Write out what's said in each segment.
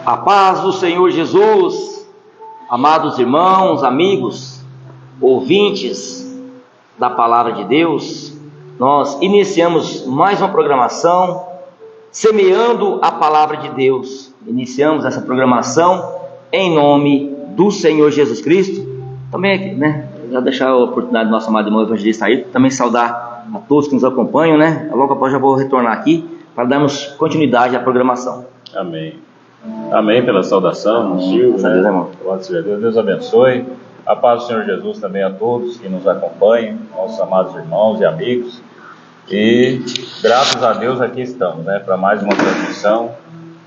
A paz do Senhor Jesus, amados irmãos, amigos, ouvintes da Palavra de Deus, nós iniciamos mais uma programação, semeando a Palavra de Deus. Iniciamos essa programação em nome do Senhor Jesus Cristo. Também, já deixar a oportunidade do nosso amado irmão evangelista aí, também saudar a todos que nos acompanham, Logo após já vou retornar aqui para darmos continuidade à programação. Amém. Amém pela saudação, Silvio, Deus abençoe. A paz do Senhor Jesus também a todos que nos acompanham, nossos amados irmãos e amigos. E graças a Deus aqui estamos, para mais uma transmissão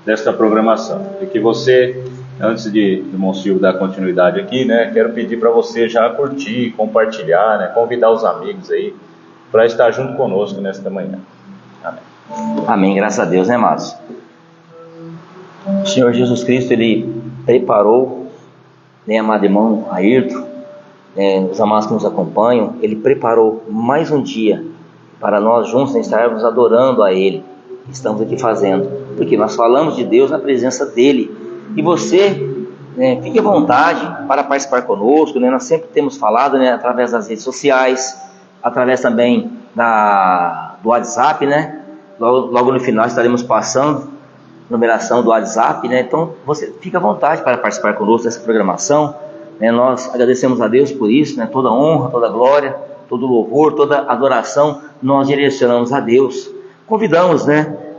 desta programação. E que você, antes de irmão Silvio dar continuidade aqui, quero pedir para você já curtir, compartilhar, convidar os amigos aí para estar junto conosco nesta manhã. Amém. Amém, graças a Deus, amados? O Senhor Jesus Cristo, Ele preparou, amado irmão Ayrton, os amados que nos acompanham, Ele preparou mais um dia para nós juntos estarmos adorando a Ele. Estamos aqui fazendo, porque nós falamos de Deus na presença dEle. E você, fique à vontade para participar conosco, Nós sempre temos falado, através das redes sociais, através também do WhatsApp, Logo no final estaremos passando numeração do WhatsApp, Então você fica à vontade para participar conosco dessa programação, Nós agradecemos a Deus por isso, Toda honra, toda glória, todo louvor, toda adoração nós direcionamos a Deus. Convidamos,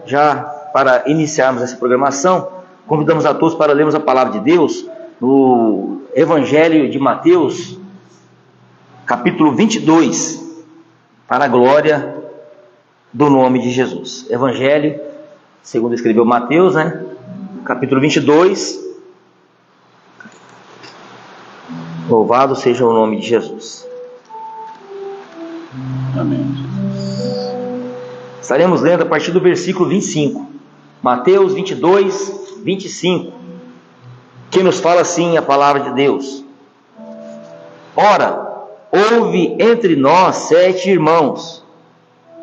já para iniciarmos essa programação, convidamos a todos para lermos a palavra de Deus no Evangelho de Mateus, capítulo 22, para a glória do nome de Jesus. Evangelho segundo escreveu Mateus, capítulo 22. Louvado seja o nome de Jesus. Amém. Estaremos lendo a partir do versículo 25. Mateus 22, 25. Que nos fala assim a palavra de Deus. Ora, houve entre nós 7 irmãos.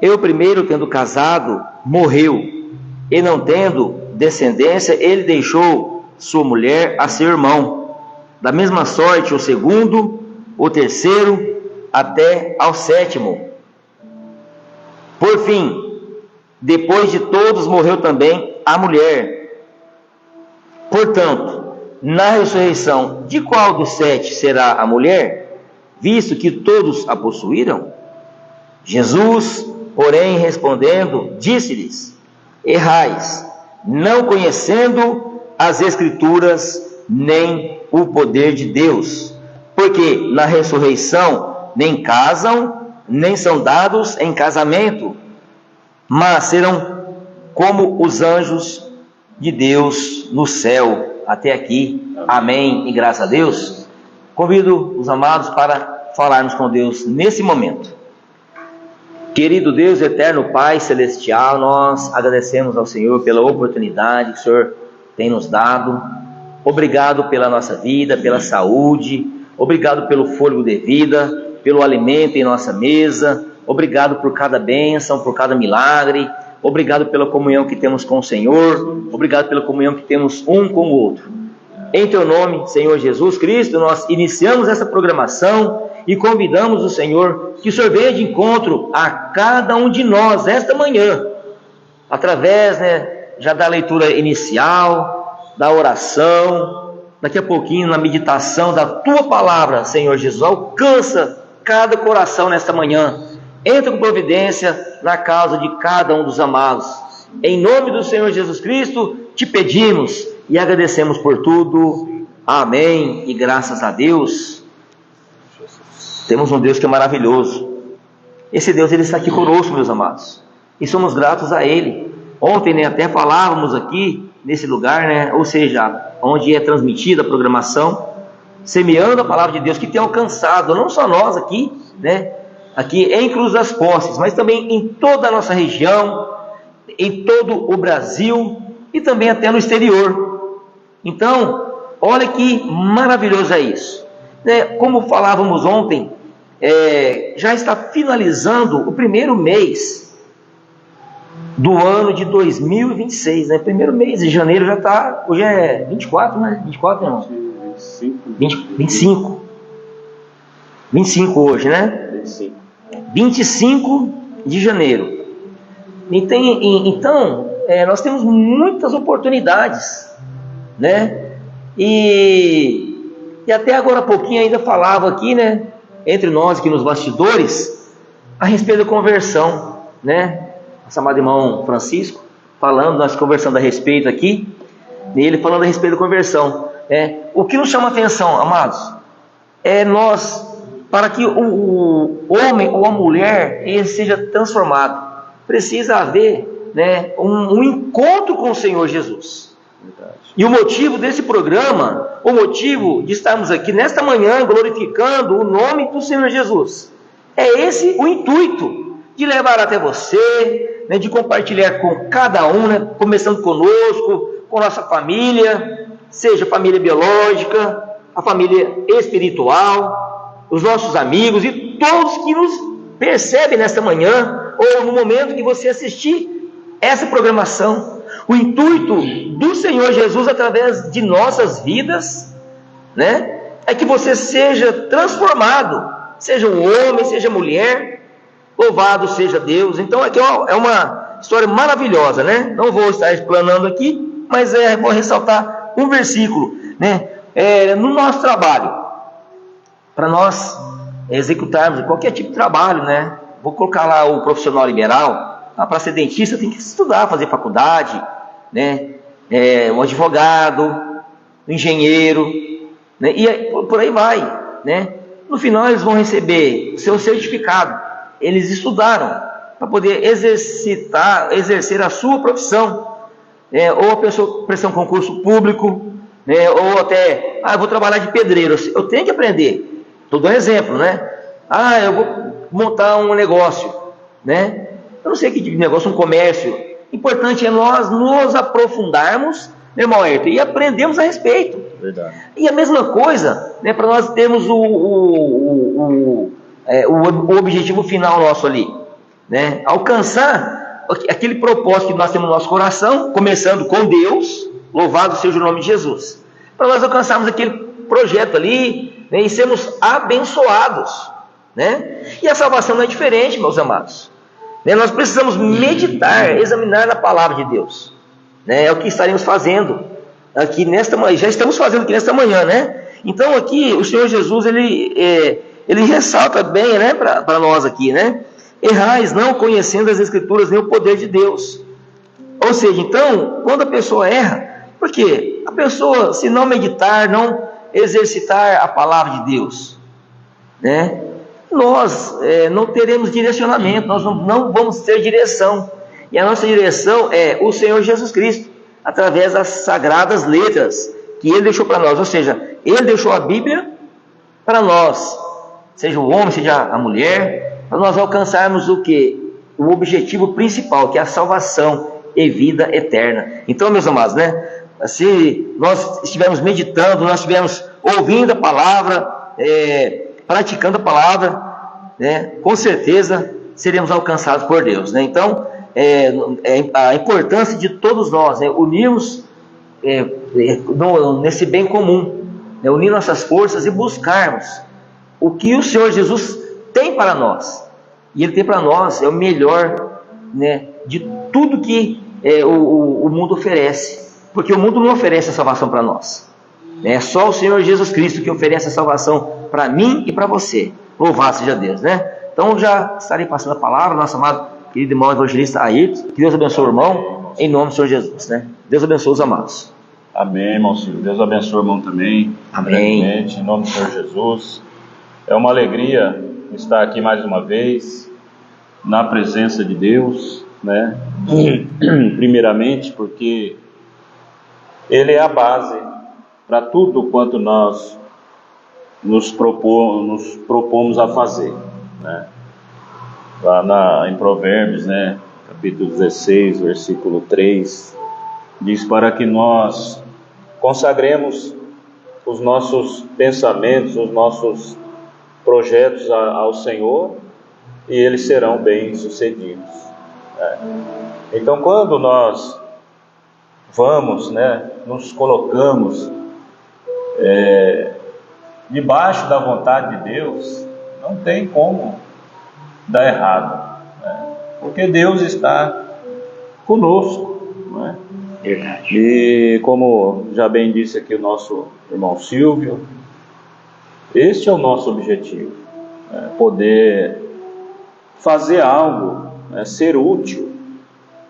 Eu primeiro, tendo casado, morreu. E não tendo descendência, ele deixou sua mulher a seu irmão. Da mesma sorte o segundo, o terceiro, até ao 7º. Por fim, depois de todos morreu também a mulher. Portanto, na ressurreição, de qual dos 7 será a mulher, visto que todos a possuíram? Jesus, porém, respondendo, disse-lhes: errais, não conhecendo as Escrituras, nem o poder de Deus, porque na ressurreição nem casam, nem são dados em casamento, mas serão como os anjos de Deus no céu. Até aqui, amém e graças a Deus. Convido os amados para falarmos com Deus nesse momento. Querido Deus, eterno Pai celestial, nós agradecemos ao Senhor pela oportunidade que o Senhor tem nos dado. Obrigado pela nossa vida, pela saúde, obrigado pelo fôlego de vida, pelo alimento em nossa mesa, obrigado por cada bênção, por cada milagre, obrigado pela comunhão que temos com o Senhor, obrigado pela comunhão que temos um com o outro. Em Teu nome, Senhor Jesus Cristo, nós iniciamos essa programação e convidamos o Senhor que o Senhor venha de encontro a cada um de nós esta manhã, através já da leitura inicial, da oração, daqui a pouquinho na meditação da Tua palavra, Senhor Jesus. Alcança cada coração nesta manhã, entra com providência na causa de cada um dos amados. Em nome do Senhor Jesus Cristo, te pedimos e agradecemos por tudo. Amém e graças a Deus. Temos um Deus que é maravilhoso. Esse Deus, Ele está aqui conosco, meus amados, e somos gratos a Ele. Ontem até falávamos aqui nesse lugar, ou seja, onde é transmitida a programação, semeando a palavra de Deus, que tem alcançado não só nós aqui, aqui em Cruz das Posses, mas também em toda a nossa região, em todo o Brasil e também até no exterior. Então, olha que maravilhoso é isso. Como falávamos ontem, já está finalizando o primeiro mês do ano de 2026, né? Primeiro mês de janeiro já está, hoje é 24, né? 24, não? 25 hoje, né? 25 de janeiro. Então, nós temos muitas oportunidades, né? E até agora há pouquinho ainda falava aqui, né? Entre nós aqui nos bastidores, a respeito da conversão, né? Nosso amado irmão Francisco falando, nós conversando a respeito aqui, e ele falando a respeito da conversão. O que nos chama a atenção, amados, nós, para que o homem ou a mulher ele seja transformado, precisa haver, né, um encontro com o Senhor Jesus. Verdade. E o motivo desse programa, o motivo de estarmos aqui nesta manhã glorificando o nome do Senhor Jesus, é esse o intuito de levar até você, né, de compartilhar com cada um, né, começando conosco, com nossa família, seja a família biológica, a família espiritual, os nossos amigos e todos que nos percebem nesta manhã ou no momento que você assistir essa programação. O intuito do Senhor Jesus através de nossas vidas, né, é que você seja transformado, seja um homem, seja mulher, louvado seja Deus. Então aqui é uma história maravilhosa, né? Não vou estar explanando aqui, mas vou ressaltar um versículo, né? No nosso trabalho, para nós executarmos qualquer tipo de trabalho, né? Vou colocar lá o profissional liberal. Para ser dentista tem que estudar, fazer faculdade, né? Um advogado, um engenheiro, né? E por aí vai, né? No final eles vão receber o seu certificado. Eles estudaram para poder exercer a sua profissão, ou a pessoa prestar um concurso público, né? Ou até, eu vou trabalhar de pedreiro, eu tenho que aprender. Estou dando um exemplo, né? Eu vou montar um negócio, né? Eu não sei que tipo de negócio, um comércio. Importante é nós nos aprofundarmos, né, irmão Ayrton, e aprendemos a respeito. Verdade. E a mesma coisa, né, para nós termos o objetivo final nosso ali, né? Alcançar aquele propósito que nós temos no nosso coração, começando com Deus, louvado seja o nome de Jesus, para nós alcançarmos aquele projeto ali, né, e sermos abençoados, né? E a salvação não é diferente, meus amados, né? Nós precisamos meditar, examinar na palavra de Deus, né? É o que estaremos fazendo aqui nesta manhã, já estamos fazendo aqui nesta manhã, né? Então aqui o Senhor Jesus ele ressalta bem, né, para nós aqui, né? Errais não conhecendo as Escrituras nem o poder de Deus. Ou seja, então, quando a pessoa erra, por quê? A pessoa, se não meditar, não exercitar a palavra de Deus, né? Nós não teremos direcionamento, nós não vamos ter direção. E a nossa direção é o Senhor Jesus Cristo, através das sagradas letras que Ele deixou para nós. Ou seja, Ele deixou a Bíblia para nós, seja o homem, seja a mulher, para nós alcançarmos o quê? O objetivo principal, que é a salvação e vida eterna. Então, meus amados, né? Se nós estivermos meditando, nós estivermos ouvindo a palavra, praticando a palavra, né? Com certeza seremos alcançados por Deus, né? Então, a importância de todos nós, né? Unirmos nesse bem comum, né? Unir nossas forças e buscarmos o que o Senhor Jesus tem para nós. E Ele tem para nós o melhor, né, de tudo que o mundo oferece, porque o mundo não oferece a salvação para nós, é só o Senhor Jesus Cristo que oferece a salvação para mim e para você. Louvado seja Deus, né? Então já estarei passando a palavra, nosso amado querido irmão evangelista Ayrton. Que Deus abençoe o irmão, em nome do Senhor Jesus, né? Deus abençoe os amados. Amém, irmão Silvio. Deus abençoe o irmão também. Amém. Em nome do Senhor Jesus. É uma alegria estar aqui mais uma vez na presença de Deus, né? Primeiramente porque Ele é a base para tudo quanto nós nos propomos a fazer, né? Lá em Provérbios, né, capítulo 16, versículo 3, diz para que nós consagremos os nossos pensamentos, os nossos projetos ao Senhor, e eles serão bem-sucedidos. Então, quando nós vamos, nos colocamos debaixo da vontade de Deus, não tem como dar errado, porque Deus está conosco, não é? Verdade. E como já bem disse aqui o nosso irmão Silvio, este é o nosso objetivo, poder fazer algo, ser útil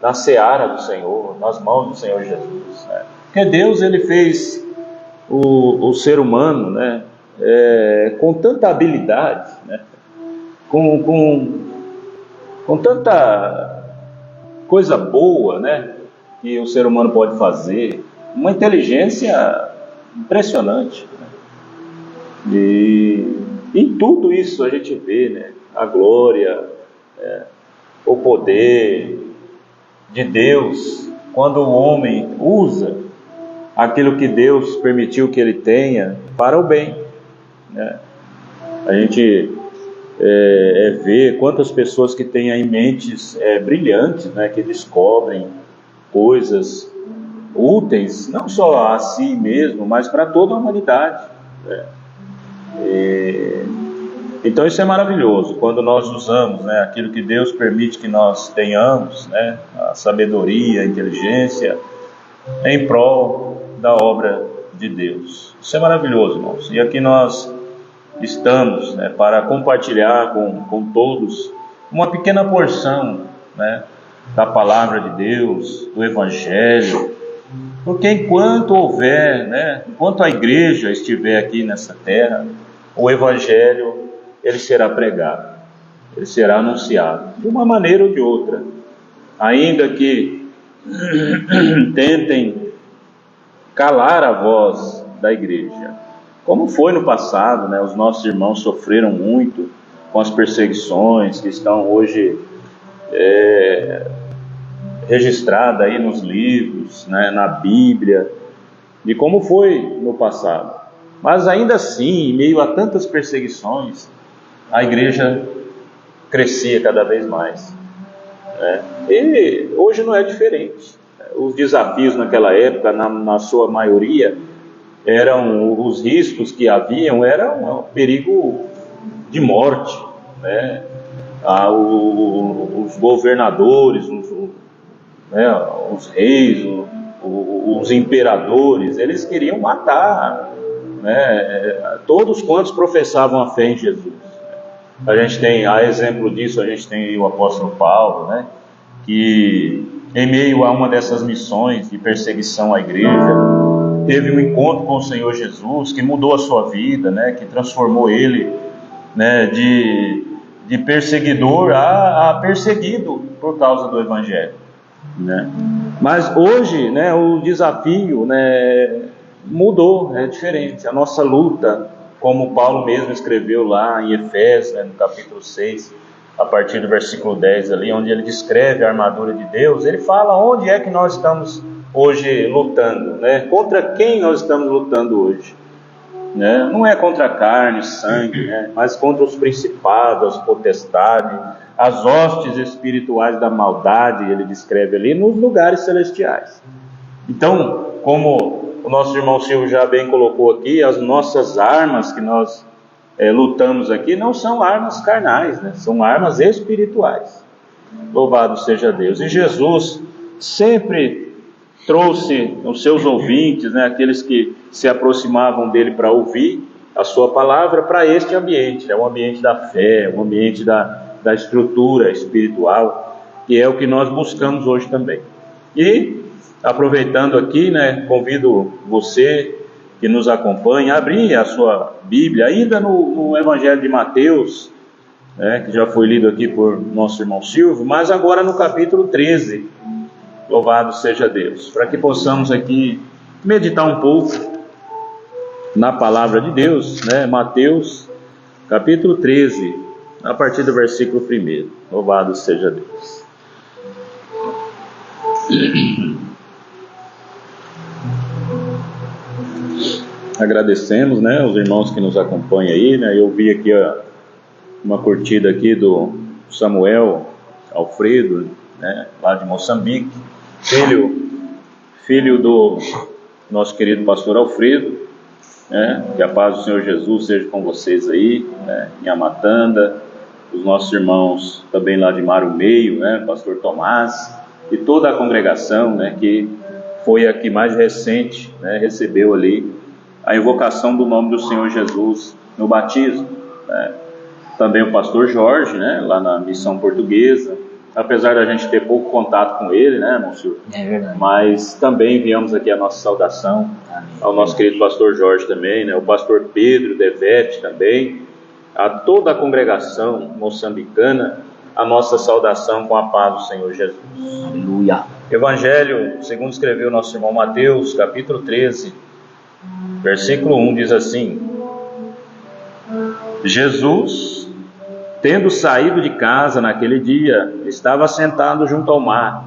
na seara do Senhor, nas mãos do Senhor Jesus, porque Deus, ele fez o ser humano, com tanta habilidade, com tanta coisa boa, que o ser humano pode fazer, uma inteligência impressionante, E em tudo isso a gente vê, a glória, o poder de Deus, quando o homem usa aquilo que Deus permitiu que ele tenha para o bem, A gente vê quantas pessoas que têm aí mentes brilhantes, que descobrem coisas úteis, não só a si mesmo, mas para toda a humanidade, Então isso é maravilhoso, quando nós usamos aquilo que Deus permite que nós tenhamos, a sabedoria, a inteligência, em prol da obra de Deus. Isso é maravilhoso, irmãos. E aqui nós estamos para compartilhar com todos uma pequena porção da palavra de Deus, do Evangelho, porque enquanto houver, enquanto a igreja estiver aqui nessa terra, o Evangelho, ele será pregado, ele será anunciado, de uma maneira ou de outra, ainda que tentem calar a voz da igreja, como foi no passado, os nossos irmãos sofreram muito com as perseguições que estão hoje registradas aí nos livros, na Bíblia, de como foi no passado. Mas ainda assim, em meio a tantas perseguições, a igreja crescia cada vez mais, E hoje não é diferente. Os desafios naquela época, na sua maioria, os riscos que haviam, eram um perigo de morte, Os governadores, os reis, os imperadores, eles queriam matar todos quantos professavam a fé em Jesus. A gente tem, a exemplo disso, a gente tem o apóstolo Paulo, que em meio a uma dessas missões de perseguição à igreja, teve um encontro com o Senhor Jesus, que mudou a sua vida, que transformou ele, de perseguidor a perseguido por causa do Evangelho, Mas hoje, o desafio, mudou, é diferente. A nossa luta, como Paulo mesmo escreveu lá em Efésios, no capítulo 6, a partir do versículo 10 ali, onde ele descreve a armadura de Deus, ele fala onde é que nós estamos hoje lutando, Contra quem nós estamos lutando hoje, Não é contra carne, sangue, mas contra os principados, as potestades, as hostes espirituais da maldade, ele descreve ali, nos lugares celestiais. Então, como o nosso irmão Silvio já bem colocou aqui, as nossas armas que nós lutamos aqui não são armas carnais, são armas espirituais. Louvado seja Deus. E Jesus sempre trouxe os seus ouvintes, aqueles que se aproximavam dele para ouvir a sua palavra, para este ambiente, um ambiente da fé, um ambiente da estrutura espiritual, que é o que nós buscamos hoje também. E aproveitando aqui, convido você que nos acompanha a abrir a sua Bíblia, ainda no Evangelho de Mateus, que já foi lido aqui por nosso irmão Silvio, mas agora no capítulo 13, louvado seja Deus, para que possamos aqui meditar um pouco na palavra de Deus, Mateus capítulo 13, a partir do versículo 1, louvado seja Deus. Agradecemos, os irmãos que nos acompanham aí, Eu vi aqui uma curtida aqui do Samuel Alfredo, né, lá de Moçambique, filho do nosso querido pastor Alfredo, né, que a paz do Senhor Jesus seja com vocês aí, né, em Amatanda, os nossos irmãos também lá de Mar o Meio, né, pastor Tomás, e toda a congregação, né, que foi a que mais recente, né, recebeu ali a invocação do nome do Senhor Jesus no batismo, né. Também o pastor Jorge, né, lá na Missão Portuguesa, apesar da gente ter pouco contato com ele, né, Monsenhor? É verdade. Mas também enviamos aqui a nossa saudação ao nosso querido pastor Jorge também, né, o pastor Pedro Devete também, a toda a congregação moçambicana, a nossa saudação com a paz do Senhor Jesus. Aleluia. Evangelho, segundo escreveu nosso irmão Mateus, capítulo 13, versículo 1, diz assim: Jesus, tendo saído de casa naquele dia, estava sentado junto ao mar.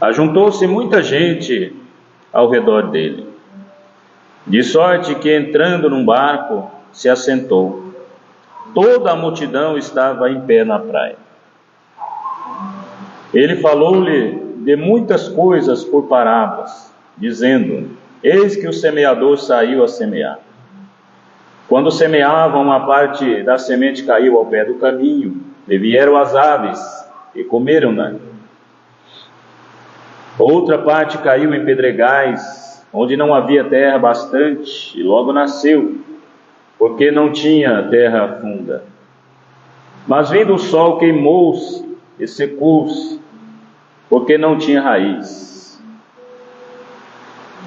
Ajuntou-se muita gente ao redor dele, de sorte que, entrando num barco, se assentou. Toda a multidão estava em pé na praia. Ele falou-lhe de muitas coisas por parábolas, dizendo: eis que o semeador saiu a semear. Quando semeavam, uma parte da semente caiu ao pé do caminho, e vieram as aves e comeram-na. Outra parte caiu em pedregais, onde não havia terra bastante, e logo nasceu, porque não tinha terra funda. Mas vindo o sol, queimou-se e secou-se, porque não tinha raiz.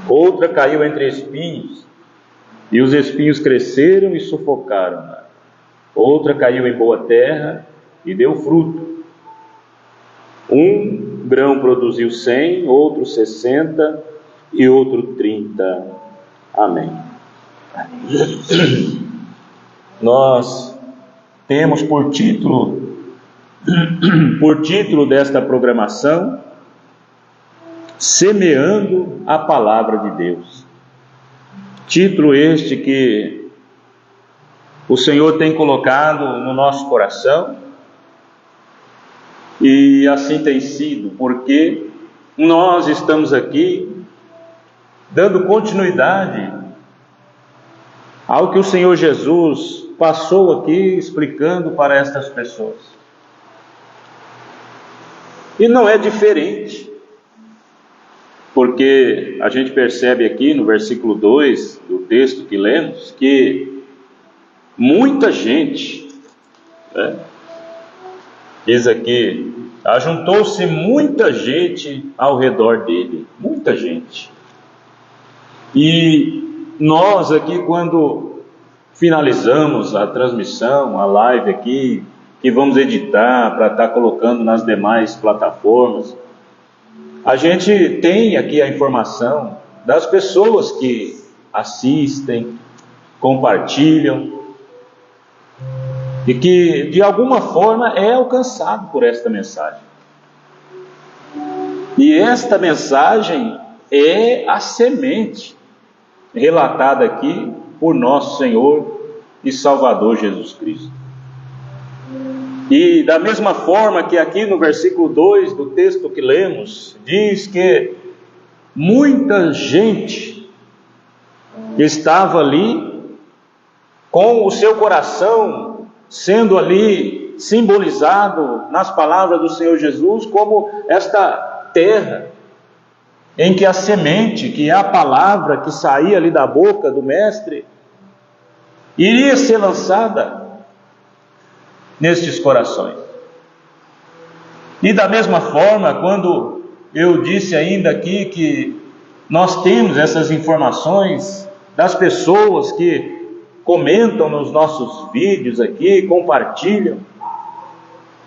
Outra caiu entre espinhos, e os espinhos cresceram e sufocaram-na. Outra caiu em boa terra e deu fruto. Um grão produziu 100, outro 60 e outro 30. Amém. Nós temos por título desta programação, Semeando a Palavra de Deus. Título este que o Senhor tem colocado no nosso coração, e assim tem sido, porque nós estamos aqui dando continuidade ao que o Senhor Jesus passou aqui explicando para estas pessoas. E não é diferente, porque a gente percebe aqui no versículo 2 do texto que lemos, que muita gente, né, diz aqui, ajuntou-se muita gente ao redor dele, muita gente. E nós aqui, quando finalizamos a transmissão, a live aqui, que vamos editar para estar colocando nas demais plataformas, a gente tem aqui a informação das pessoas que assistem, compartilham, e que de alguma forma é alcançado por esta mensagem. E esta mensagem é a semente relatada aqui por nosso Senhor e Salvador Jesus Cristo. E da mesma forma que aqui no versículo 2 do texto que lemos, diz que muita gente estava ali com o seu coração sendo ali simbolizado nas palavras do Senhor Jesus como esta terra em que a semente, que é a palavra que saía ali da boca do mestre, iria ser lançada nestes corações. E da mesma forma, quando eu disse ainda aqui que nós temos essas informações das pessoas que comentam nos nossos vídeos aqui, compartilham,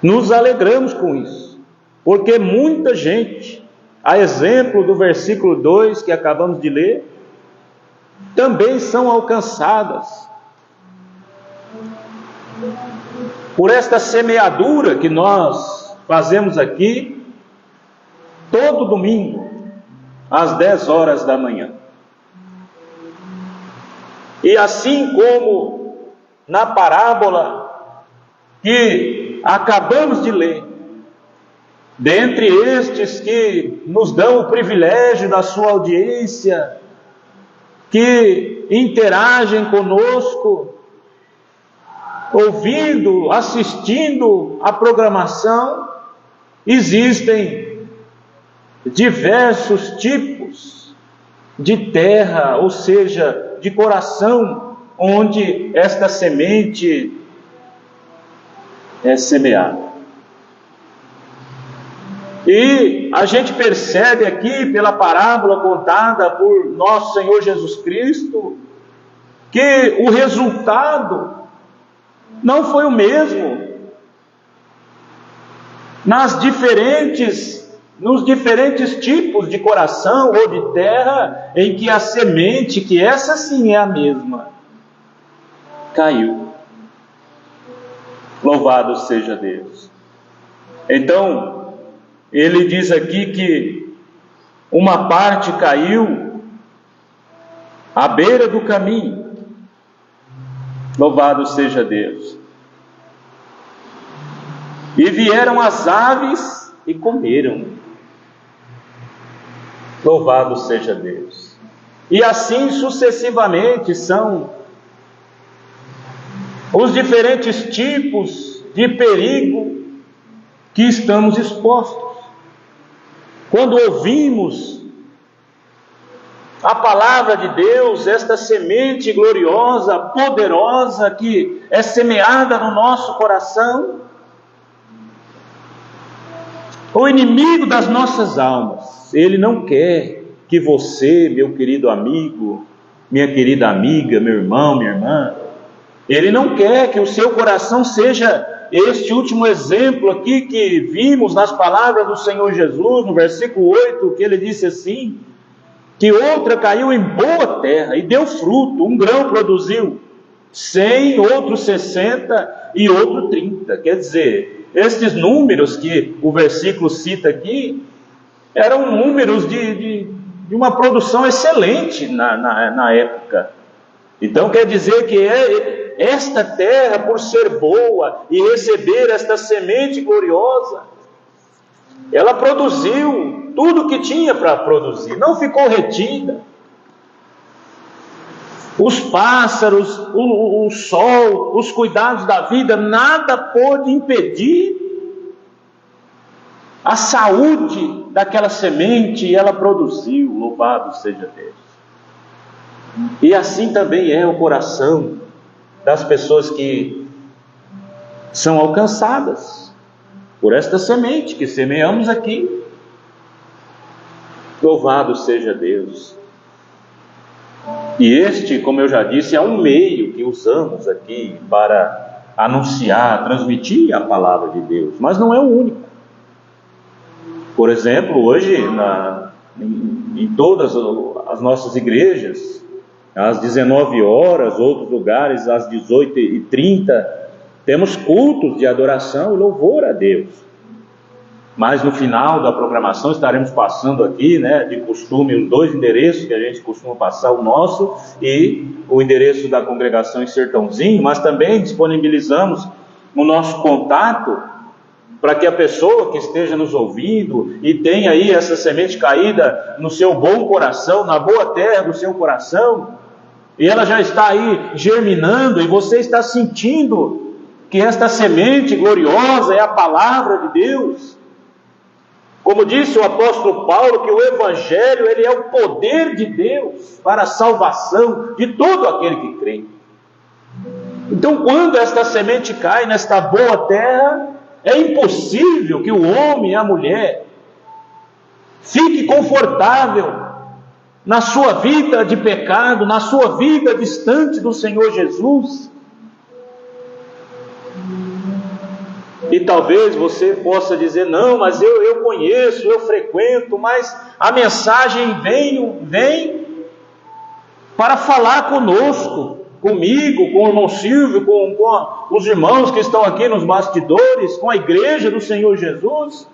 nos alegramos com isso, porque muita gente, a exemplo do versículo 2 que acabamos de ler, também são alcançadas por esta semeadura que nós fazemos aqui todo domingo às 10 horas da manhã. E assim como na parábola que acabamos de ler, dentre estes que nos dão o privilégio da sua audiência, que interagem conosco, ouvindo, assistindo à programação, existem diversos tipos de terra, ou seja, de coração, onde esta semente é semeada. E a gente percebe aqui, pela parábola contada por nosso Senhor Jesus Cristo, que o resultado não foi o mesmo nos diferentes tipos de coração ou de terra, em que a semente, que essa sim é a mesma, caiu. Louvado seja Deus. Então, ele diz aqui que uma parte caiu à beira do caminho. Louvado seja Deus. E vieram as aves e comeram. Louvado seja Deus. E assim sucessivamente são os diferentes tipos de perigo que estamos expostos. Quando ouvimos a palavra de Deus, esta semente gloriosa, poderosa, que é semeada no nosso coração, o inimigo das nossas almas, ele não quer que você, meu querido amigo, minha querida amiga, meu irmão, minha irmã, ele não quer que o seu coração seja este último exemplo aqui que vimos nas palavras do Senhor Jesus, no versículo 8, que ele disse assim, que outra caiu em boa terra e deu fruto, um grão produziu 100, outro 60 e outro 30. Quer dizer, estes números que o versículo cita aqui, eram números de uma produção excelente na época. Então quer dizer que esta terra, por ser boa e receber esta semente gloriosa, ela produziu tudo o que tinha para produzir, não ficou retida. Os pássaros, o sol, os cuidados da vida, nada pôde impedir a saúde daquela semente, e ela produziu. Louvado seja Deus. E assim também é o coração das pessoas que são alcançadas por esta semente que semeamos aqui. Louvado seja Deus. E este, como eu já disse, é um meio que usamos aqui para anunciar, transmitir a palavra de Deus, mas não é o único. Por exemplo, hoje, em todas as nossas igrejas, às 19 horas, outros lugares às 18h30, temos cultos de adoração e louvor a Deus. Mas no final da programação estaremos passando aqui, de costume, os 2 endereços que a gente costuma passar, o nosso e o endereço da congregação em Sertãozinho, mas também disponibilizamos o nosso contato para que a pessoa que esteja nos ouvindo e tenha aí essa semente caída no seu bom coração, na boa terra do seu coração, e ela já está aí germinando, e você está sentindo que esta semente gloriosa é a palavra de Deus. Como disse o apóstolo Paulo, que o Evangelho, ele é o poder de Deus para a salvação de todo aquele que crê. Então, quando esta semente cai nesta boa terra, é impossível que o homem e a mulher fique confortável na sua vida de pecado, na sua vida distante do Senhor Jesus. E talvez você possa dizer, não, mas eu conheço, eu frequento, mas a mensagem vem para falar conosco, comigo, com o irmão Silvio, com os irmãos que estão aqui nos bastidores, com a igreja do Senhor Jesus,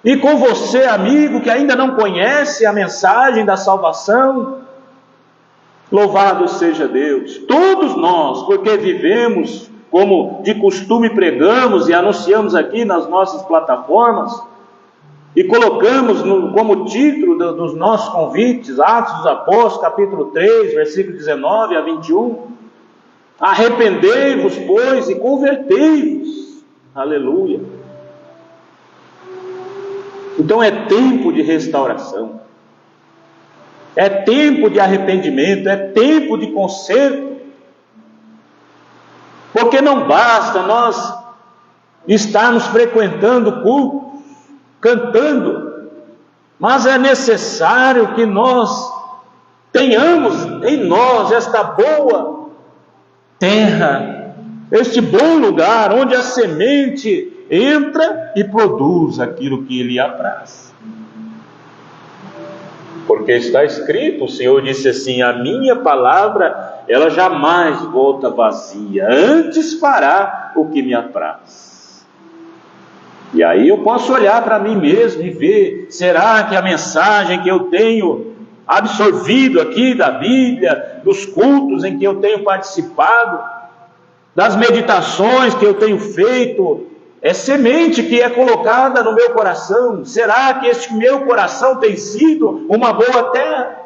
e com você, amigo, que ainda não conhece a mensagem da salvação. Louvado seja Deus. Todos nós, porque vivemos, como de costume pregamos e anunciamos aqui nas nossas plataformas, e colocamos como título dos nossos convites, Atos dos Apóstolos, capítulo 3, versículo 19 a 21, arrependei-vos, pois, e convertei-vos. Aleluia. Então é tempo de restauração, é tempo de arrependimento, é tempo de conserto, porque não basta nós estarmos frequentando cultos, cantando, mas é necessário que nós tenhamos em nós esta boa terra, este bom lugar onde a semente entra e produz aquilo que lhe apraz. Porque está escrito, o Senhor disse assim: a minha palavra, ela jamais volta vazia, antes fará o que me apraz. E aí eu posso olhar para mim mesmo e ver, será que a mensagem que eu tenho absorvido aqui da Bíblia, dos cultos em que eu tenho participado, das meditações que eu tenho feito, é semente que é colocada no meu coração? Será que este meu coração tem sido uma boa terra?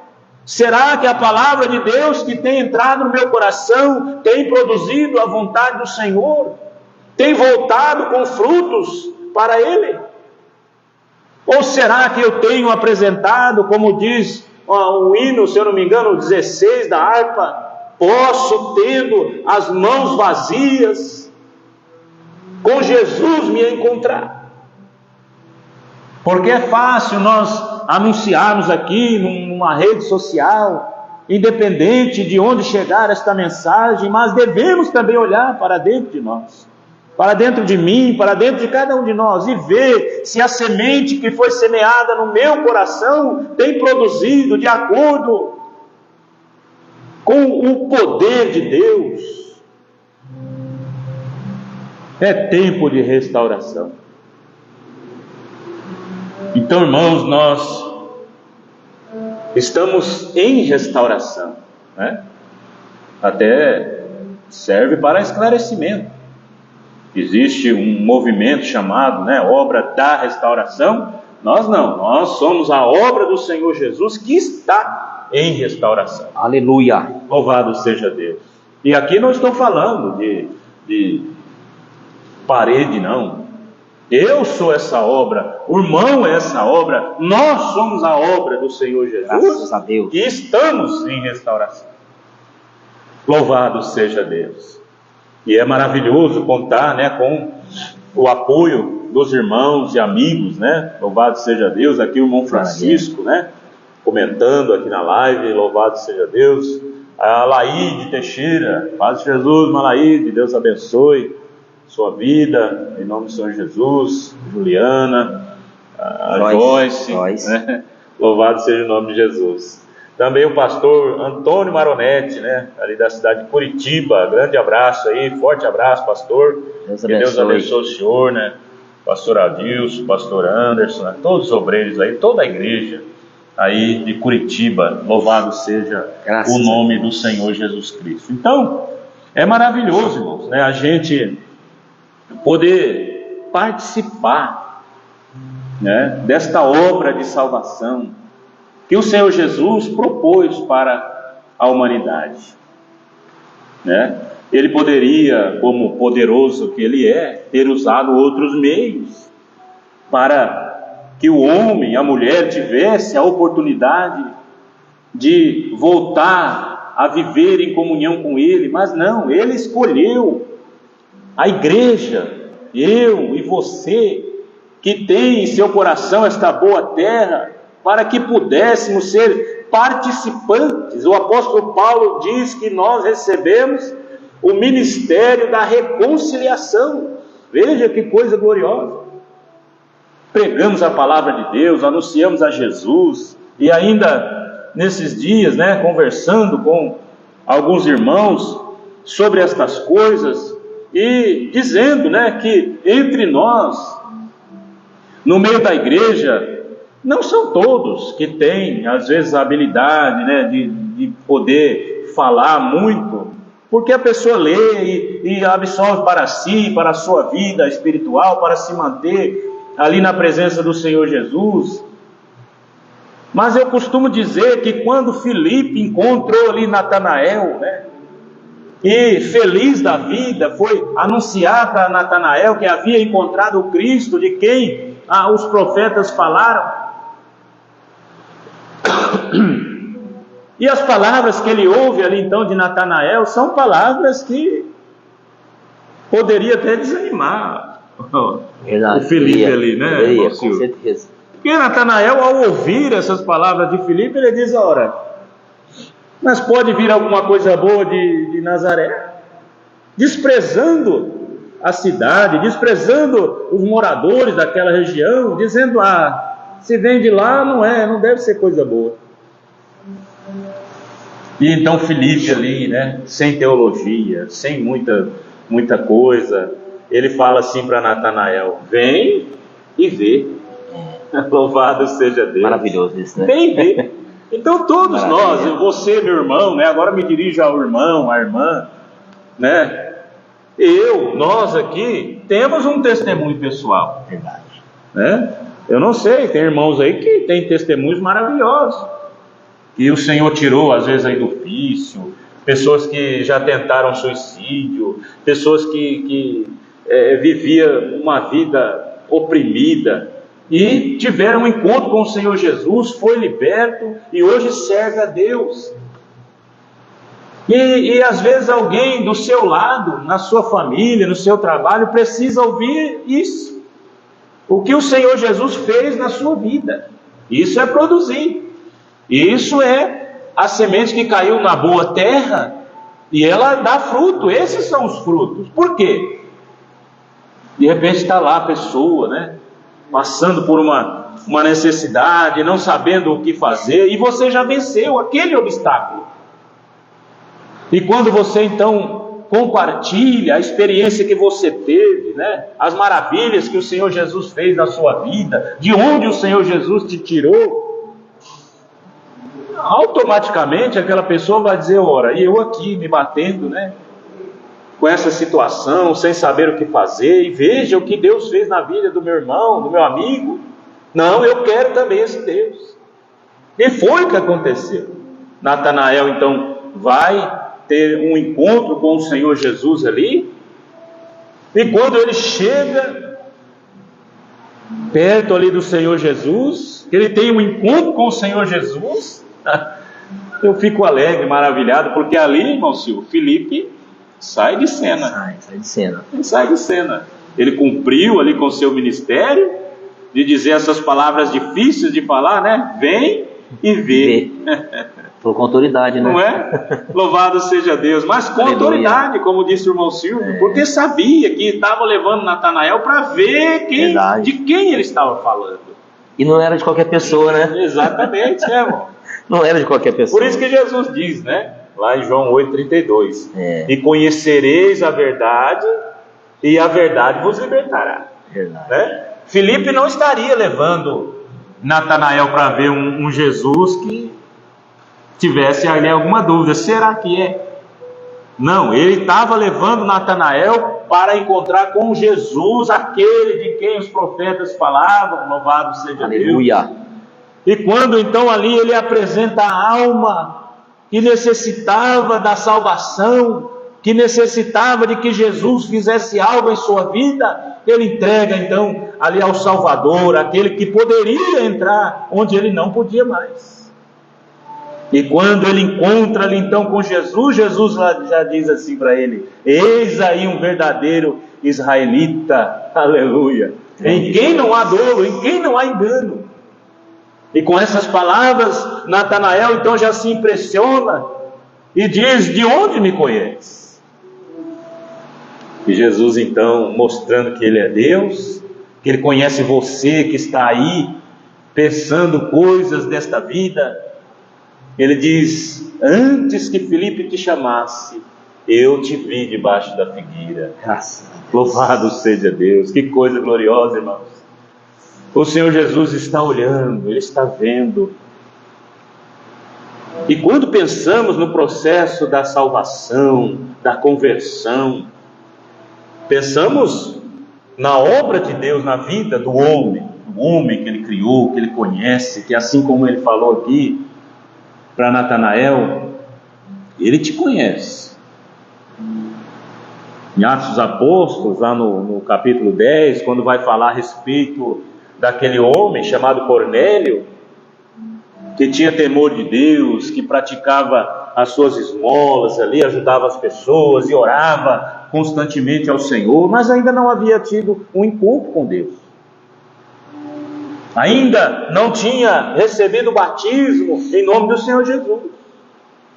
Será que a palavra de Deus que tem entrado no meu coração tem produzido a vontade do Senhor? Tem voltado com frutos para Ele? Ou será que eu tenho apresentado, como diz o hino, se eu não me engano, o 16 da harpa, posso, tendo as mãos vazias, com Jesus me encontrar? Porque é fácil nós anunciarmos aqui numa rede social, independente de onde chegar esta mensagem, mas devemos também olhar para dentro de nós, para dentro de mim, para dentro de cada um de nós, e ver se a semente que foi semeada no meu coração tem produzido de acordo com o poder de Deus. É tempo de restauração. Então, irmãos, nós estamos em restauração, né? Até serve para esclarecimento. Existe um movimento chamado, obra da restauração. Nós não, nós somos a obra do Senhor Jesus que está em restauração. Aleluia. Louvado seja Deus. E aqui não estou falando de parede, não. Eu sou essa obra, o irmão é essa obra, nós somos a obra do Senhor Jesus. Graças a Deus. E estamos em restauração. Louvado seja Deus. E é maravilhoso contar, com o apoio dos irmãos e amigos, Louvado seja Deus. Aqui o irmão Francisco, comentando aqui na live, louvado seja Deus. A Laíde Teixeira, Paz de Jesus, Malaíde, Deus abençoe sua vida, em nome do Senhor Jesus. Juliana, a Joyce. Louvado seja o nome de Jesus. Também o pastor Antônio Maronetti, ali da cidade de Curitiba. Grande abraço aí, forte abraço, pastor. Que Deus abençoe o senhor, Pastor Adilson, pastor Anderson, todos os obreiros aí, toda a igreja aí de Curitiba. Louvado seja o nome do Senhor Jesus Cristo. Então, é maravilhoso, irmãos, a gente poder participar, desta obra de salvação que o Senhor Jesus propôs para a humanidade, Ele poderia, como poderoso que Ele é, ter usado outros meios para que o homem e a mulher tivesse a oportunidade de voltar a viver em comunhão com Ele, mas não, Ele escolheu a igreja, eu e você, que tem em seu coração esta boa terra, para que pudéssemos ser participantes. O apóstolo Paulo diz que nós recebemos o ministério da reconciliação. Veja que coisa gloriosa. Pregamos a palavra de Deus, anunciamos a Jesus, e ainda nesses dias, conversando com alguns irmãos sobre estas coisas, e dizendo, que entre nós, no meio da igreja, não são todos que têm, às vezes, a habilidade, de poder falar muito, porque a pessoa lê e absorve para si, para a sua vida espiritual, para se manter ali na presença do Senhor Jesus. Mas eu costumo dizer que quando Filipe encontrou ali Natanael, né, e feliz da vida, foi anunciar para Natanael que havia encontrado o Cristo, de quem os profetas falaram. E as palavras que ele ouve ali então de Natanael são palavras que poderia até desanimar o Filipe ali, né? Com certeza. Porque Natanael, ao ouvir essas palavras de Filipe, ele diz: ora, mas pode vir alguma coisa boa de Nazaré? Desprezando a cidade, desprezando os moradores daquela região, dizendo: se vem de lá, não deve ser coisa boa. E então Filipe ali, né, sem teologia, sem muita coisa, ele fala assim para Natanael: vem e vê. Louvado seja Deus. Maravilhoso isso, né? Vem ver. Então todos nós, você, meu irmão, né, agora me dirijo ao irmão, à irmã, né, nós aqui temos um testemunho pessoal. Verdade. Né? Eu não sei, tem irmãos aí que têm testemunhos maravilhosos, e o Senhor tirou às vezes aí do vício, pessoas que já tentaram suicídio, pessoas que viviam uma vida oprimida, e tiveram um encontro com o Senhor Jesus, foi liberto e hoje serve a Deus. E às vezes alguém do seu lado, na sua família, no seu trabalho, precisa ouvir isso. O que o Senhor Jesus fez na sua vida. Isso é produzir. Isso é a semente que caiu na boa terra e ela dá fruto. Esses são os frutos. Por quê? De repente está lá a pessoa, né, passando por uma necessidade, não sabendo o que fazer, e você já venceu aquele obstáculo. E quando você então compartilha a experiência que você teve, né, as maravilhas que o Senhor Jesus fez na sua vida, de onde o Senhor Jesus te tirou, automaticamente aquela pessoa vai dizer: ora, e eu aqui me batendo, né, com essa situação, sem saber o que fazer, e veja o que Deus fez na vida do meu irmão, do meu amigo. Não, eu quero também esse Deus. E foi o que aconteceu. Natanael então vai ter um encontro com o Senhor Jesus ali, e quando ele chega perto ali do Senhor Jesus, ele tem um encontro com o Senhor Jesus, eu fico alegre, maravilhado, porque ali, irmão Silvio, Filipe sai de cena. Ele sai de cena. Ele cumpriu ali com o seu ministério, de dizer essas palavras difíceis de falar, né? Vem e vê. Falou com autoridade, né? Não é? Louvado seja Deus. Mas com autoridade, como disse o irmão Silvio, porque sabia que estava levando Natanael para ver de quem ele estava falando. E não era de qualquer pessoa, né? Exatamente, irmão. Não era de qualquer pessoa. Por isso que Jesus diz, né? Lá em João 8,32. E conhecereis a verdade, e a verdade vos libertará. Verdade. Né? Filipe não estaria levando Natanael para ver um Jesus que tivesse ali alguma dúvida. Será que é? Não, ele estava levando Natanael para encontrar com Jesus, aquele de quem os profetas falavam. Louvado seja Aleluia. Deus. E quando então ali ele apresenta a alma que necessitava da salvação, que necessitava de que Jesus fizesse algo em sua vida, ele entrega então ali ao Salvador, aquele que poderia entrar onde ele não podia mais. E quando ele encontra ali então com Jesus, Jesus já diz assim para ele: eis aí um verdadeiro israelita, aleluia, em quem não há dolo, em quem não há engano. E com essas palavras, Natanael então já se impressiona e diz: de onde me conhece? E Jesus então, mostrando que ele é Deus, que ele conhece você que está aí pensando coisas desta vida, ele diz: antes que Filipe te chamasse, eu te vi debaixo da figueira. Louvado seja Deus. Que coisa gloriosa, irmãos. O Senhor Jesus está olhando, Ele está vendo. E quando pensamos no processo da salvação, da conversão, pensamos na obra de Deus, na vida do homem que ele criou, que ele conhece, que assim como ele falou aqui para Natanael, ele te conhece. Em Atos dos Apóstolos, lá no capítulo 10, quando vai falar a respeito daquele homem chamado Cornélio, que tinha temor de Deus, que praticava as suas esmolas ali, ajudava as pessoas e orava constantemente ao Senhor, mas ainda não havia tido um encontro com Deus. Ainda não tinha recebido o batismo em nome do Senhor Jesus.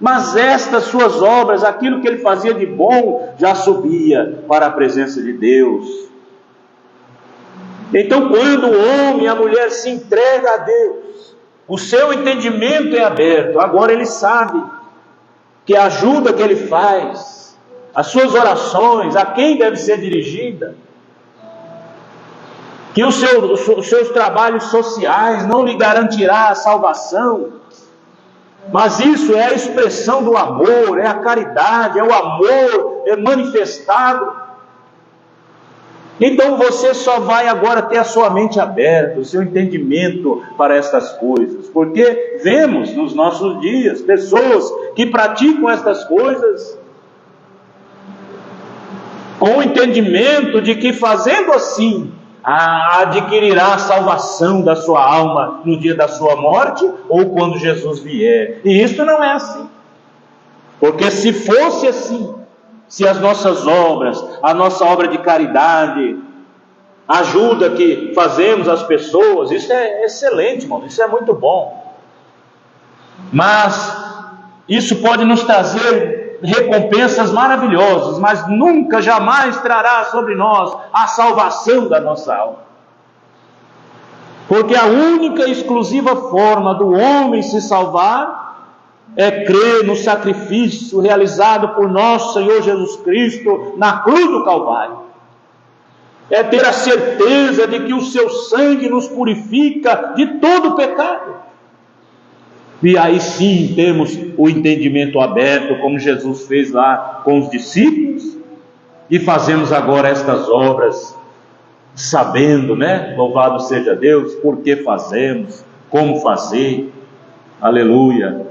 Mas estas suas obras, aquilo que ele fazia de bom, já subia para a presença de Deus. Então, quando o homem e a mulher se entregam a Deus, o seu entendimento é aberto. Agora ele sabe que a ajuda que ele faz, as suas orações, a quem deve ser dirigida, que os seus trabalhos sociais não lhe garantirá a salvação, mas isso é a expressão do amor, é a caridade, é o amor, é manifestado. Então você só vai agora ter a sua mente aberta, o seu entendimento para estas coisas, porque vemos nos nossos dias pessoas que praticam estas coisas com o entendimento de que fazendo assim adquirirá a salvação da sua alma no dia da sua morte ou quando Jesus vier. E isso não é assim, porque se fosse assim, se as nossas obras, a nossa obra de caridade, a ajuda que fazemos às pessoas, isso é excelente, irmão, isso é muito bom, mas isso pode nos trazer recompensas maravilhosas, mas nunca, jamais trará sobre nós a salvação da nossa alma, porque a única e exclusiva forma do homem se salvar é crer no sacrifício realizado por nosso Senhor Jesus Cristo na cruz do Calvário, é ter a certeza de que o seu sangue nos purifica de todo pecado. E aí sim temos o entendimento aberto, como Jesus fez lá com os discípulos, e fazemos agora estas obras, sabendo, louvado seja Deus, por que fazemos, como fazer, aleluia.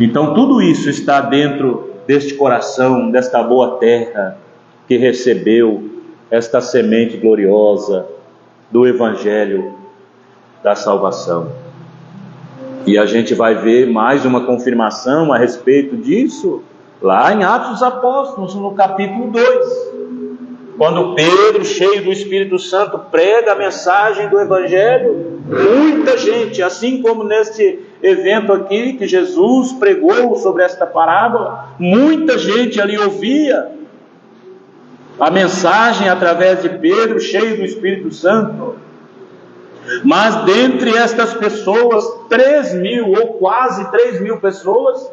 Então tudo isso está dentro deste coração, desta boa terra, que recebeu esta semente gloriosa do Evangelho da salvação. E a gente vai ver mais uma confirmação a respeito disso, lá em Atos dos Apóstolos, no capítulo 2. Quando Pedro, cheio do Espírito Santo, prega a mensagem do Evangelho, muita gente, assim como neste evento aqui, que Jesus pregou sobre esta parábola, muita gente ali ouvia a mensagem através de Pedro, cheio do Espírito Santo. Mas dentre estas pessoas, 3.000 ou quase 3.000 pessoas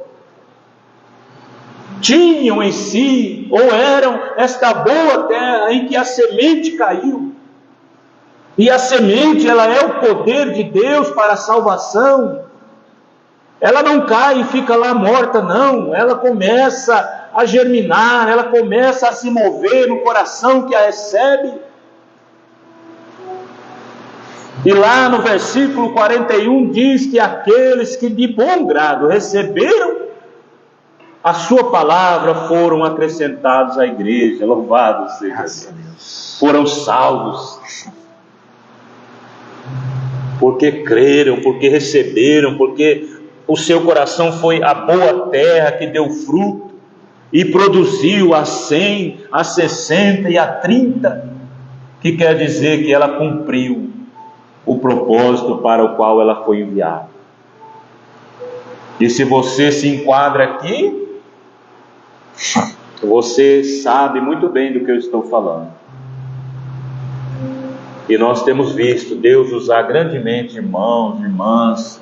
tinham em si, ou eram esta boa terra em que a semente caiu. E a semente, ela é o poder de Deus para a salvação. Ela não cai e fica lá morta, não. Ela começa a germinar, ela começa a se mover no coração que a recebe. E lá no versículo 41 diz que aqueles que de bom grado receberam a sua palavra foram acrescentados à igreja. Louvado seja Deus. Foram salvos. Porque creram, porque receberam, porque o seu coração foi a boa terra que deu fruto e produziu a 100, a 60 e a 30, que quer dizer que ela cumpriu o propósito para o qual ela foi enviada. E se você se enquadra aqui, você sabe muito bem do que eu estou falando. E nós temos visto Deus usar grandemente irmãos, irmãs,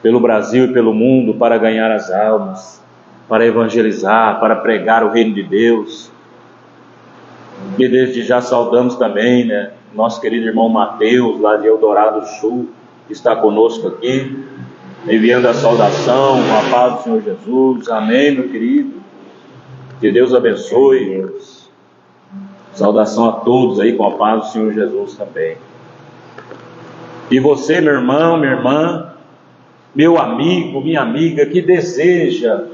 pelo Brasil e pelo mundo, para ganhar as almas, para evangelizar, para pregar o reino de Deus. E desde já saudamos também, nosso querido irmão Mateus, lá de Eldorado Sul, que está conosco aqui, enviando a saudação, a paz do Senhor Jesus. Amém, meu querido. Que Deus abençoe. Saudação a todos aí com a paz do Senhor Jesus também. E você, meu irmão, minha irmã, meu amigo, minha amiga, que deseja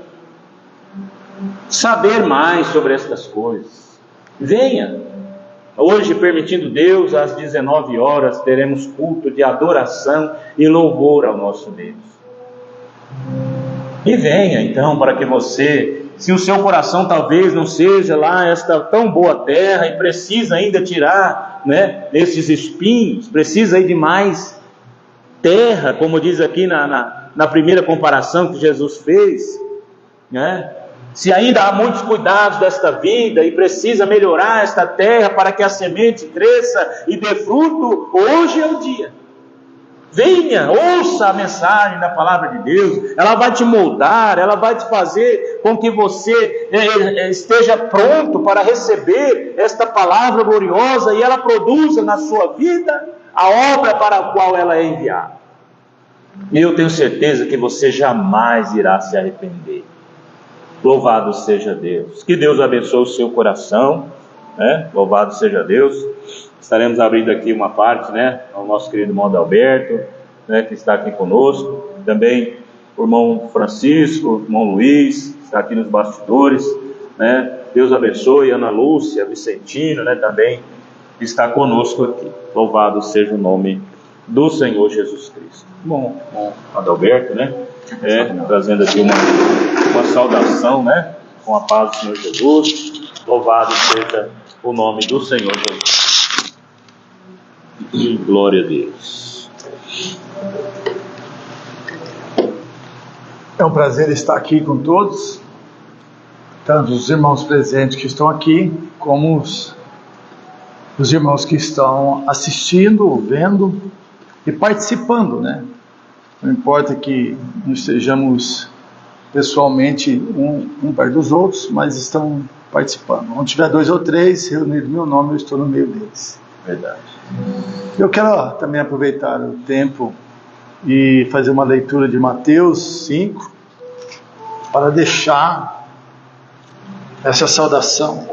saber mais sobre estas coisas, venha. Hoje, permitindo Deus, às 19 horas, teremos culto de adoração e louvor ao nosso Deus. E venha então, para que você, se o seu coração talvez não seja lá esta tão boa terra e precisa ainda tirar, esses espinhos, precisa aí de mais terra, como diz aqui na primeira comparação que Jesus fez, se ainda há muitos cuidados desta vida e precisa melhorar esta terra para que a semente cresça e dê fruto, hoje é o dia. Venha, ouça a mensagem da palavra de Deus, ela vai te moldar, ela vai te fazer com que você esteja pronto para receber esta palavra gloriosa e ela produza na sua vida a obra para a qual ela é enviada. E eu tenho certeza que você jamais irá se arrepender. Louvado seja Deus. Que Deus abençoe o seu coração, Louvado seja Deus. Estaremos abrindo aqui uma parte, ao nosso querido irmão Adalberto, que está aqui conosco. Também o irmão Francisco, o irmão Luiz, está aqui nos bastidores, Deus abençoe. Ana Lúcia, Vicentino, também está conosco aqui. Louvado seja o nome do Senhor Jesus Cristo. Bom, Adalberto, trazendo aqui uma saudação, com a paz do Senhor Jesus. Louvado seja o nome do Senhor Jesus. Glória a Deus. É um prazer estar aqui com todos, tanto os irmãos presentes que estão aqui, como os irmãos que estão assistindo, vendo e participando, Não importa que não estejamos pessoalmente um perto dos outros, mas estão participando. Onde tiver 2 ou 3 reunidos no meu nome, eu estou no meio deles. Verdade. Eu quero também aproveitar o tempo e fazer uma leitura de Mateus 5 para deixar essa saudação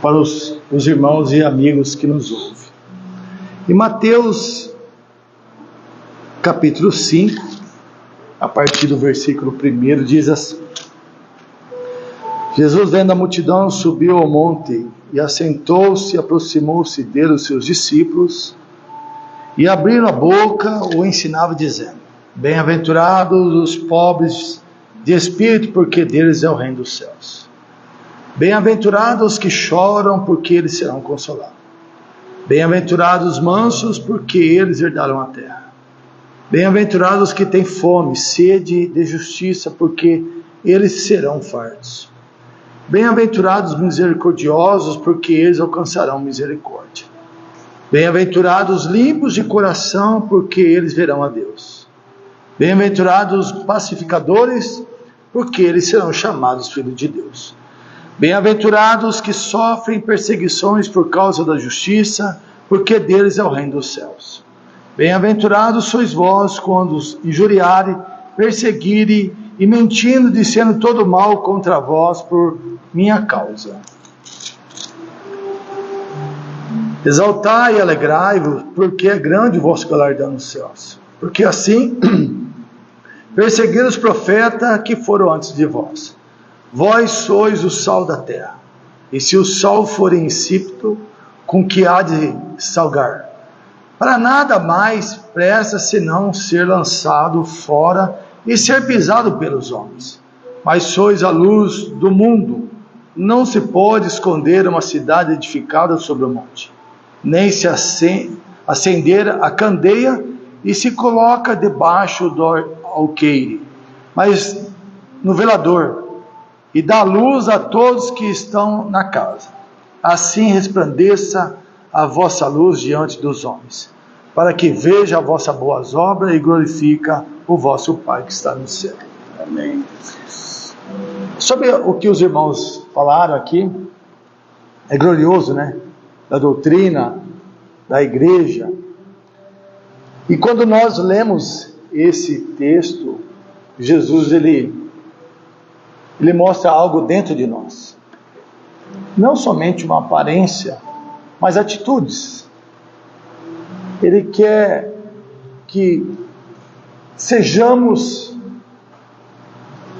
para os irmãos e amigos que nos ouvem. Em Mateus capítulo 5, a partir do versículo 1, diz assim: Jesus, vendo a multidão, subiu ao monte e assentou-se, aproximou-se dele os seus discípulos, e abrindo a boca, o ensinava dizendo: Bem-aventurados os pobres de espírito, porque deles é o reino dos céus. Bem-aventurados os que choram, porque eles serão consolados. Bem-aventurados os mansos, porque eles herdarão a terra. Bem-aventurados os que têm fome, sede de justiça, porque eles serão fartos. Bem-aventurados os misericordiosos, porque eles alcançarão misericórdia. Bem-aventurados os limpos de coração, porque eles verão a Deus. Bem-aventurados os pacificadores, porque eles serão chamados filhos de Deus. Bem-aventurados os que sofrem perseguições por causa da justiça, porque deles é o reino dos céus. Bem-aventurados sois vós quando os injuriarem, perseguirem e mentindo, dizendo todo mal contra vós por minha causa. Exaltai e alegrai-vos, porque é grande o vosso galardão nos céus. Porque assim perseguiram os profetas que foram antes de vós. Vós sois o sal da terra. E se o sal for insípido, com que há de salgar? Para nada mais presta senão ser lançado fora e ser pisado pelos homens. Mas sois a luz do mundo. Não se pode esconder uma cidade edificada sobre o monte, nem se acender a candeia e se coloca debaixo do alqueire, mas no velador, e dá luz a todos que estão na casa. Assim resplandeça a vossa luz diante dos homens, para que veja as vossas boas obras e glorifica o vosso Pai que está no céu. Amém. Sobre o que os irmãos falaram aqui, é glorioso, Da doutrina, da igreja. E quando nós lemos esse texto, Jesus, ele mostra algo dentro de nós. não somente uma aparência, mas atitudes. Ele quer que sejamos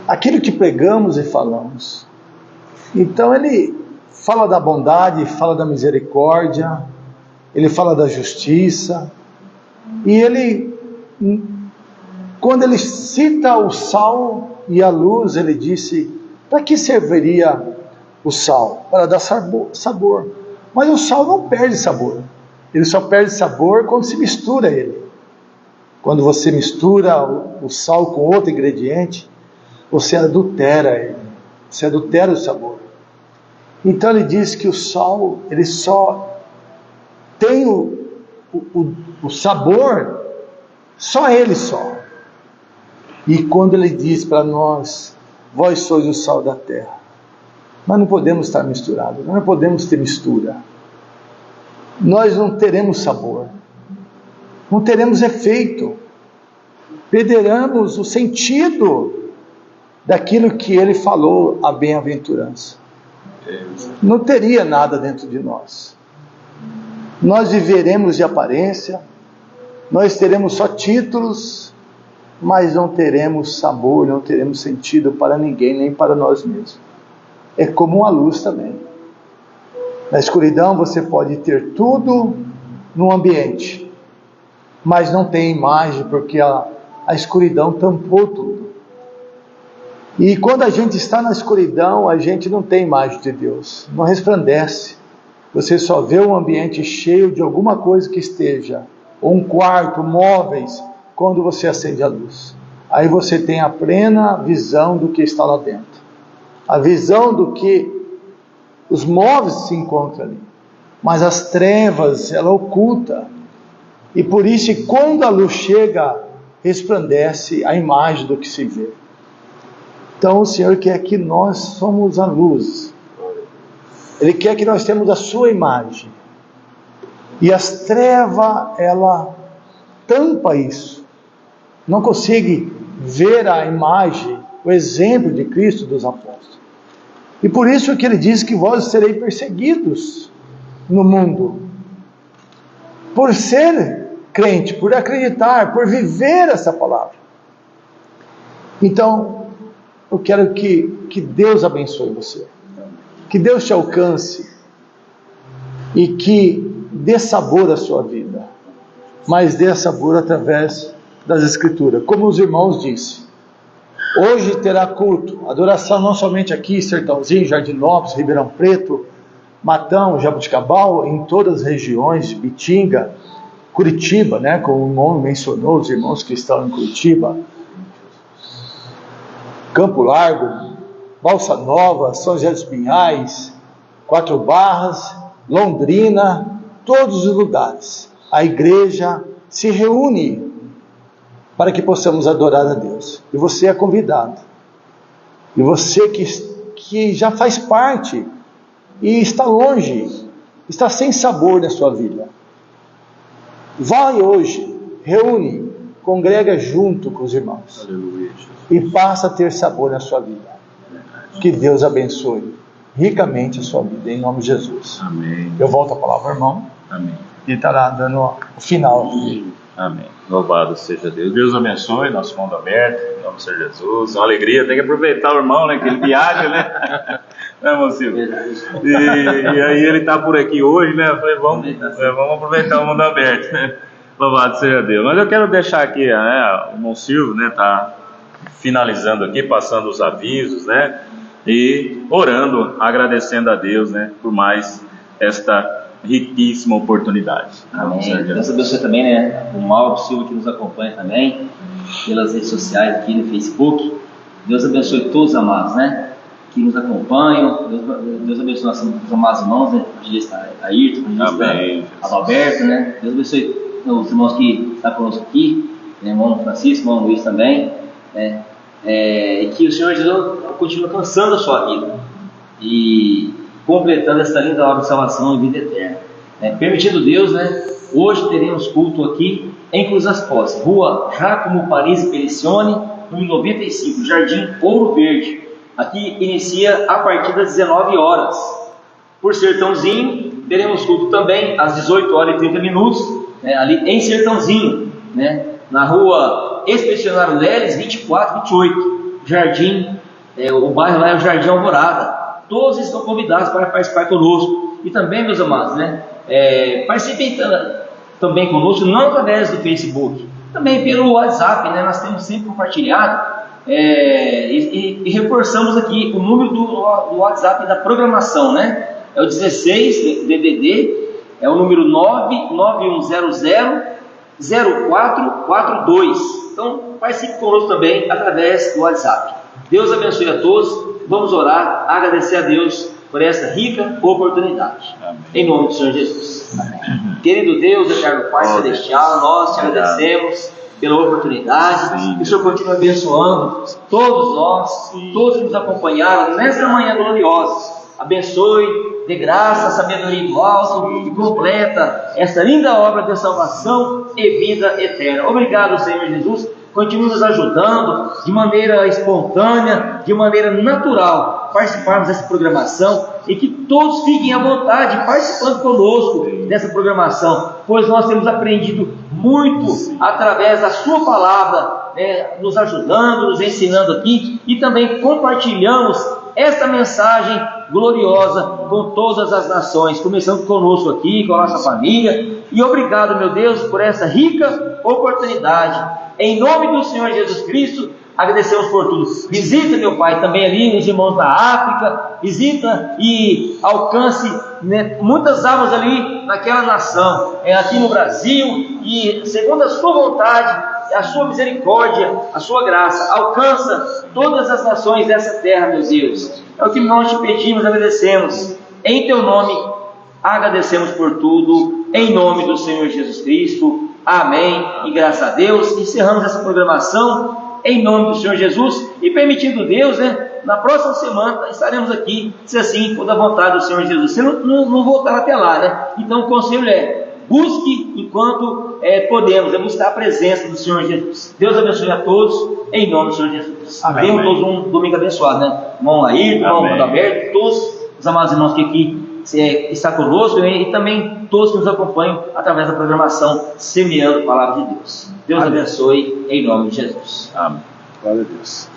aquilo que pregamos e falamos. Então ele fala da bondade, fala da misericórdia, ele fala da justiça, e ele, quando ele cita o sal e a luz, ele disse: para que serviria o sal? Para dar sabor. Mas o sal não perde sabor, ele só perde sabor quando se mistura ele. Quando você mistura o sal com outro ingrediente, você adultera ele, você adultera o sabor. Então ele diz que o sal, ele só tem o sabor, só ele só. E quando ele diz para nós: vós sois o sal da terra, nós não podemos estar misturados, nós não podemos ter mistura. Nós não teremos sabor, não teremos efeito, perderemos o sentido daquilo que ele falou, a bem-aventurança. Não teria nada dentro de nós. Nós viveremos de aparência, nós teremos só títulos, mas não teremos sabor, não teremos sentido para ninguém, nem para nós mesmos. É como uma luz também. Na escuridão você pode ter tudo no ambiente, mas não tem imagem, porque a escuridão tampou tudo. E quando a gente está na escuridão, a gente não tem imagem de Deus, não resplandece. Você só vê um ambiente cheio de alguma coisa que esteja, ou um quarto, móveis, quando você acende a luz. Aí você tem a plena visão do que está lá dentro. A visão do que os móveis se encontram ali. Mas as trevas, ela oculta. E por isso, quando a luz chega, resplandece a imagem do que se vê. Então o Senhor quer que nós somos a luz. Ele quer que nós temos a sua imagem. E as trevas, ela tampa isso. Não consegue ver a imagem, o exemplo de Cristo dos apóstolos. E por isso que ele diz que vós sereis perseguidos no mundo. Por ser crente, por acreditar, por viver essa palavra. Então, eu quero que Deus abençoe você. Que Deus te alcance. E que dê sabor à sua vida. Mas dê sabor através das Escrituras. Como os irmãos disseram. Hoje terá culto, adoração não somente aqui, Sertãozinho, Jardinópolis, Ribeirão Preto, Matão, Jabuticabal, em todas as regiões de Bitinga, Curitiba, né, como o irmão mencionou, os irmãos que estão em Curitiba, Campo Largo, Balsa Nova, São José dos Pinhais, Quatro Barras, Londrina, todos os lugares. A igreja se reúne para que possamos adorar a Deus. E você é convidado. E você que já faz parte e está longe, está sem sabor na sua vida, vai hoje, reúne, congrega junto com os irmãos. Aleluia, e passa a ter sabor na sua vida. Que Deus abençoe ricamente a sua vida, em nome de Jesus. Amém. Eu volto a palavra ao irmão. Amém. E estará dando o final. Amém. Louvado seja Deus. Deus abençoe, nosso mundo aberto, em nome do Senhor Jesus. Uma alegria, tem que aproveitar o irmão, né? Que ele viaja, né? Né, irmão Silvio? E aí ele está por aqui hoje, né? Eu falei, vamos aproveitar o mundo aberto, né? Louvado seja Deus. Mas eu quero deixar aqui, né? O irmão Silvio, né? Está finalizando aqui, passando os avisos, né? E orando, agradecendo a Deus, né? Por mais esta riquíssima oportunidade. Amém. Deus abençoe também, né? O Mauro Silva que nos acompanha também pelas redes sociais aqui no Facebook. Deus abençoe todos os amados, né? Que nos acompanham. Deus abençoe nossos amados irmãos, né? Evangelista Ayrton, evangelista Adalberto, né? Deus abençoe os irmãos que estão conosco aqui, né? Irmão Francisco, irmão Luiz também, né? E que o Senhor Jesus continue alcançando a sua vida e completando esta linda obra de salvação e vida eterna. Permitindo Deus, né? Hoje teremos culto aqui em Cruz das Posses, Rua Giacomo Paris Pelicione, número 95, Jardim Ouro Verde. Aqui inicia a partir das 19 horas. por Sertãozinho. Teremos culto também às 18h30, ali em Sertãozinho, na rua Expedicionário Leles, 2428, Jardim, o bairro lá é o Jardim Alvorada. Todos estão convidados para participar conosco. E também, meus amados, participem também conosco, não através do Facebook, também pelo WhatsApp, nós temos sempre compartilhado e reforçamos aqui o número do WhatsApp da programação, é o 16 DDD, é o número 991000442. Então participe conosco também através do WhatsApp. Deus abençoe a todos. Vamos orar, agradecer a Deus por essa rica oportunidade. Amém. Em nome do Senhor Jesus. Amém. Querido Deus, eterno Pai Celestial, nós te agradecemos pela oportunidade. Que o Senhor continue abençoando todos nós, todos que nos acompanharam nesta manhã gloriosa. Abençoe, dê graça, sabedoria do alto e completa essa linda obra de salvação e vida eterna. Obrigado, Senhor Jesus. Continue nos ajudando de maneira espontânea, de maneira natural, participarmos dessa programação e que todos fiquem à vontade participando conosco dessa programação, pois nós temos aprendido muito através da sua palavra, nos ajudando, nos ensinando aqui, e também compartilhamos esta mensagem gloriosa com todas as nações, começando conosco aqui, com a nossa família. E obrigado, meu Deus, por essa rica oportunidade. Em nome do Senhor Jesus Cristo, agradecemos por tudo. Visita, meu Pai, também ali os irmãos da África, visita e alcance muitas almas ali naquela nação, aqui no Brasil, e segundo a sua vontade, a sua misericórdia, a sua graça, alcança todas as nações dessa terra, meu Deus. É o que nós te pedimos, agradecemos. Em teu nome, agradecemos por tudo, em nome do Senhor Jesus Cristo. Amém, e graças a Deus. Encerramos essa programação em nome do Senhor Jesus, e permitindo Deus, na próxima semana estaremos aqui, se assim for da vontade do Senhor Jesus. Se não voltar até lá, então o conselho busque enquanto podemos, buscar a presença do Senhor Jesus. Deus abençoe a todos, em nome do Senhor Jesus. Amém. Tenham todos um domingo abençoado, irmão Ayrton, irmão Adalberto, todos os amados irmãos que aqui está conosco, e também todos que nos acompanham através da programação Semeando a Palavra de Deus. Deus abençoe, em nome de Jesus. Amém. Glória a Deus.